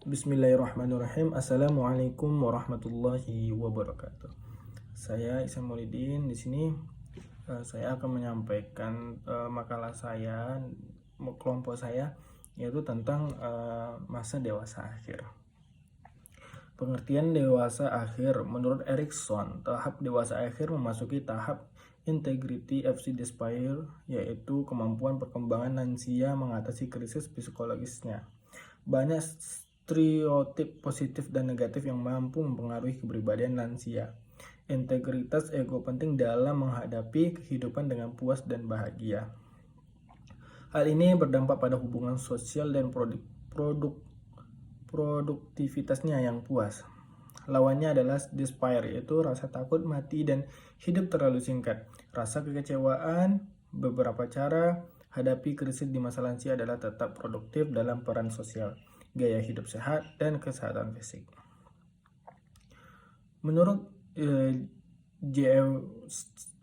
Bismillahirrahmanirrahim. Assalamualaikum warahmatullahi wabarakatuh. Saya Ihsan Maulidin. Di sini saya akan menyampaikan makalah saya, kelompok saya, yaitu tentang masa dewasa akhir. Pengertian dewasa akhir menurut Erikson, tahap dewasa akhir memasuki tahap integrity FC despair, yaitu kemampuan perkembangan lansia mengatasi krisis psikologisnya. Banyak stereotip positif dan negatif yang mampu mempengaruhi kepribadian lansia. Integritas ego penting dalam menghadapi kehidupan dengan puas dan bahagia. Hal ini berdampak pada hubungan sosial dan produktivitasnya yang puas. Lawannya adalah despair, yaitu rasa takut mati dan hidup terlalu singkat. Rasa kekecewaan. Beberapa cara hadapi krisis di masa lansia adalah tetap produktif dalam peran sosial, gaya hidup sehat, dan kesehatan fisik. Menurut J.F.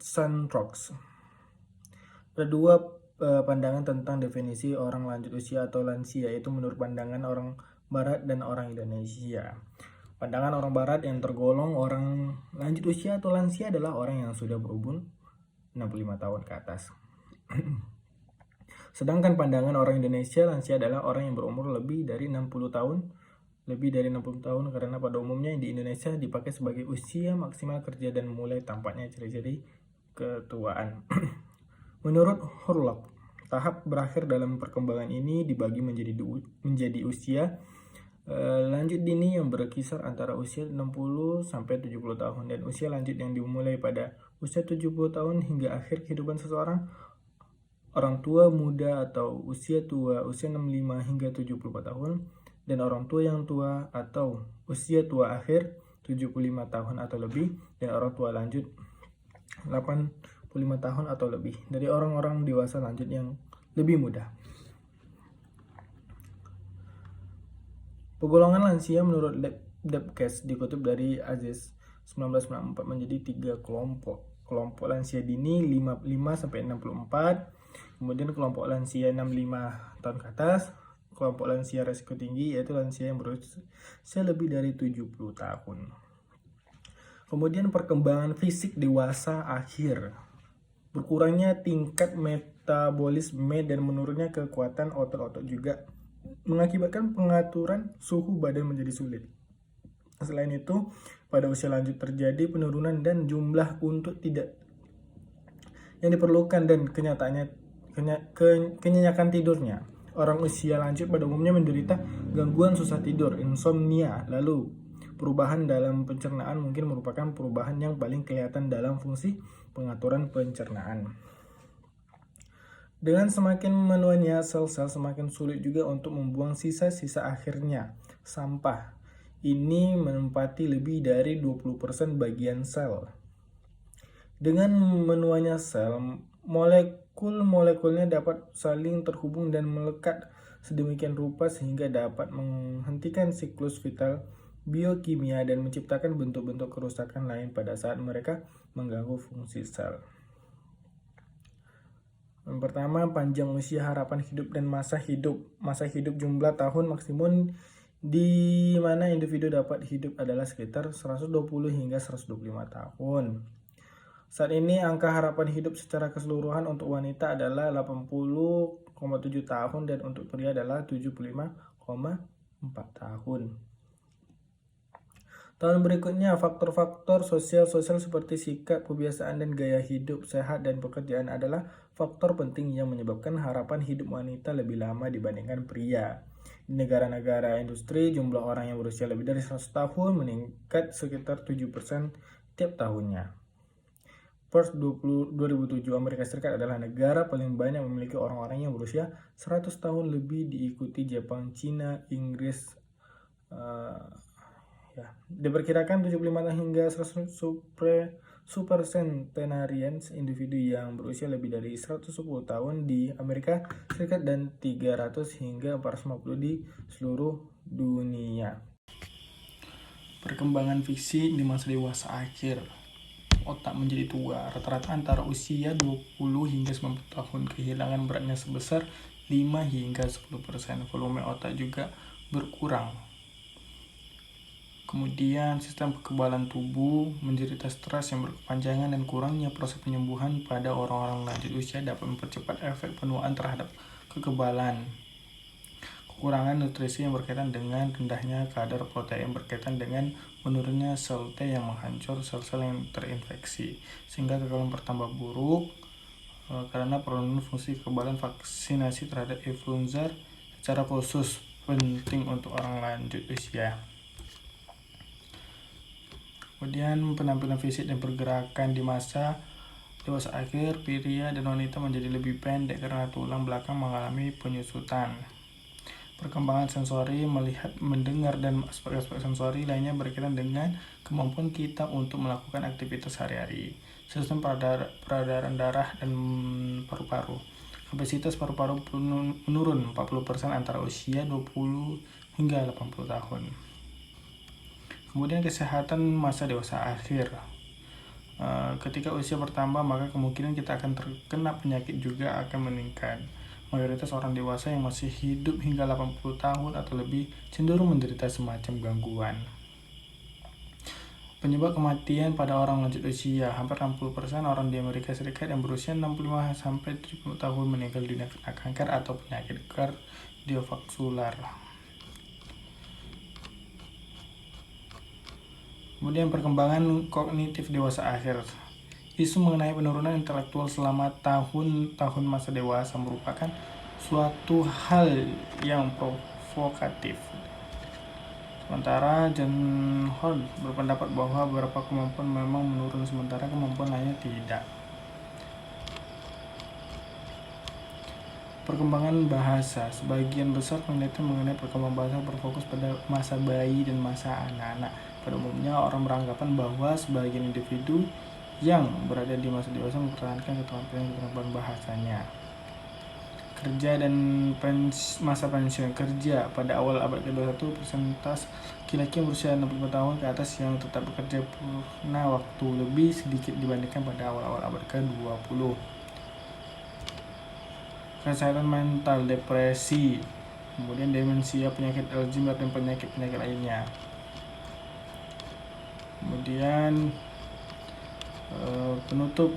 Sandrox, ada dua pandangan tentang definisi orang lanjut usia atau lansia, yaitu menurut pandangan orang Barat dan orang Indonesia. Pandangan orang Barat yang tergolong orang lanjut usia atau lansia adalah orang yang sudah berumur 65 tahun ke atas. Sedangkan pandangan orang Indonesia lansia adalah orang yang berumur lebih dari 60 tahun. Lebih dari 60 tahun karena pada umumnya di Indonesia dipakai sebagai usia maksimal kerja dan mulai tampaknya ciri-ciri ketuaan. Menurut Hurlock, tahap berakhir dalam perkembangan ini dibagi menjadi usia lanjut dini yang berkisar antara usia 60 sampai 70 tahun dan usia lanjut yang dimulai pada usia 70 tahun hingga akhir kehidupan seseorang. Orang tua muda atau usia tua usia 65 hingga 74 tahun dan orang tua yang tua atau usia tua akhir 75 tahun atau lebih dan orang tua lanjut 85 tahun atau lebih dari orang-orang dewasa lanjut yang lebih muda. Pegolongan lansia menurut Debcast dikutip dari Aziz 1994 menjadi 3 kelompok. Kelompok lansia dini 55 sampai 64, kemudian kelompok lansia 65 tahun ke atas, kelompok lansia risiko tinggi yaitu lansia yang berusia lebih dari 70 tahun. Kemudian perkembangan fisik dewasa akhir. Berkurangnya tingkat metabolisme dan menurunnya kekuatan otot-otot juga mengakibatkan pengaturan suhu badan menjadi sulit. Selain itu, pada usia lanjut terjadi penurunan dan jumlah untuk tidak yang diperlukan dan kenyenyakan tidurnya. Orang usia lanjut pada umumnya menderita gangguan susah tidur, insomnia. Lalu, perubahan dalam pencernaan mungkin merupakan perubahan yang paling kelihatan dalam fungsi pengaturan pencernaan. Dengan semakin menuanya sel-sel, semakin sulit juga untuk membuang sisa-sisa akhirnya, sampah. Ini menempati lebih dari 20% bagian sel. Dengan menuanya sel, molekul-molekulnya dapat saling terhubung dan melekat sedemikian rupa sehingga dapat menghentikan siklus vital biokimia dan menciptakan bentuk-bentuk kerusakan lain pada saat mereka mengganggu fungsi sel. Yang pertama, panjang usia, harapan hidup, dan masa hidup. Masa hidup jumlah tahun maksimum di mana individu dapat hidup adalah sekitar 120 hingga 125 tahun. Saat ini angka harapan hidup secara keseluruhan untuk wanita adalah 80,7 tahun dan untuk pria adalah 75,4 tahun. Tahun berikutnya, faktor-faktor sosial seperti sikap, kebiasaan, dan gaya hidup sehat dan pekerjaan adalah faktor penting yang menyebabkan harapan hidup wanita lebih lama dibandingkan pria. Di negara-negara industri, jumlah orang yang berusia lebih dari 100 tahun meningkat sekitar 7% tiap tahunnya. Per 2007, Amerika Serikat adalah negara paling banyak memiliki orang-orang yang berusia 100 tahun lebih, diikuti Jepang, Cina, Inggris. Diperkirakan 75 hingga 100 super centenarians individu yang berusia lebih dari 110 tahun di Amerika Serikat dan 300 hingga 450 di seluruh dunia. Perkembangan fisik di masa dewasa akhir. Otak menjadi tua, rata-rata antara usia 20 hingga 90 tahun, kehilangan beratnya sebesar 5 hingga 10%. Volume otak juga berkurang. Kemudian sistem kekebalan tubuh, menderita stres yang berkepanjangan dan kurangnya proses penyembuhan pada orang-orang lanjut usia dapat mempercepat efek penuaan terhadap kekebalan. Kekurangan nutrisi yang berkaitan dengan rendahnya kadar protein berkaitan dengan menurunnya sel T yang menghancur sel-sel yang terinfeksi, sehingga kekebalan bertambah buruk karena penurunan fungsi kekebalan. Vaksinasi terhadap influenza secara khusus penting untuk orang lanjut usia. Kemudian penampilan fisik dan pergerakan di masa dewasa akhir, pria dan wanita menjadi lebih pendek karena tulang belakang mengalami penyusutan. Perkembangan sensori, melihat, mendengar, dan aspek-aspek sensori lainnya berkaitan dengan kemampuan kita untuk melakukan aktivitas sehari-hari. Sistem peredaran darah dan paru-paru. Kapasitas paru-paru menurun 40% antara usia 20 hingga 80 tahun. Kemudian kesehatan masa dewasa akhir. Ketika usia bertambah, maka kemungkinan kita akan terkena penyakit juga akan meningkat. Mayoritas orang dewasa yang masih hidup hingga 80 tahun atau lebih cenderung menderita semacam gangguan. Penyebab kematian pada orang lanjut usia, hampir 60% orang di Amerika Serikat yang berusia 65-70 tahun meninggal dunia karena kanker atau penyakit kardiovaskular. Kemudian perkembangan kognitif dewasa akhir. Isu mengenai penurunan intelektual selama tahun-tahun masa dewasa merupakan suatu hal yang provokatif. Sementara John Hall berpendapat bahwa beberapa kemampuan memang menurun sementara kemampuan lainnya tidak. Perkembangan bahasa. Sebagian besar penelitian mengenai perkembangan bahasa berfokus pada masa bayi dan masa anak-anak. Pada umumnya, orang beranggapan bahwa sebagian individu yang berada di masa dewasa mempertahankan keterampilan bahasanya. Kerja dan masa pensiun. Kerja. Pada awal abad ke-21, persentase laki-laki berusia 65 tahun ke atas yang tetap bekerja purna waktu lebih sedikit dibandingkan pada awal-awal abad ke-20. Kesehatan mental, depresi, kemudian demensia, penyakit Alzheimer, dan penyakit-penyakit lainnya. Kemudian penutup,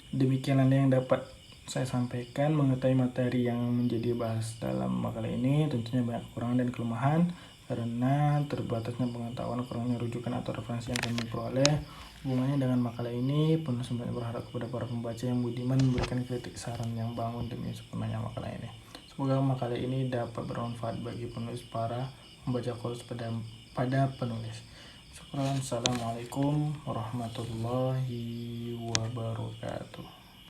demikianlah yang dapat saya sampaikan mengetahui materi yang menjadi bahas dalam makalah ini. Tentunya banyak kekurangan dan kelemahan karena terbatasnya pengetahuan, kurangnya rujukan atau referensi yang kami peroleh. Hubungannya dengan makalah ini, penulis berharap kepada para pembaca yang budiman memberikan kritik, saran yang bangun demi sempurnanya makalah ini. Semoga makalah ini dapat bermanfaat bagi penulis, para pembaca khusus pada penulis. Assalamualaikum warahmatullahi wabarakatuh.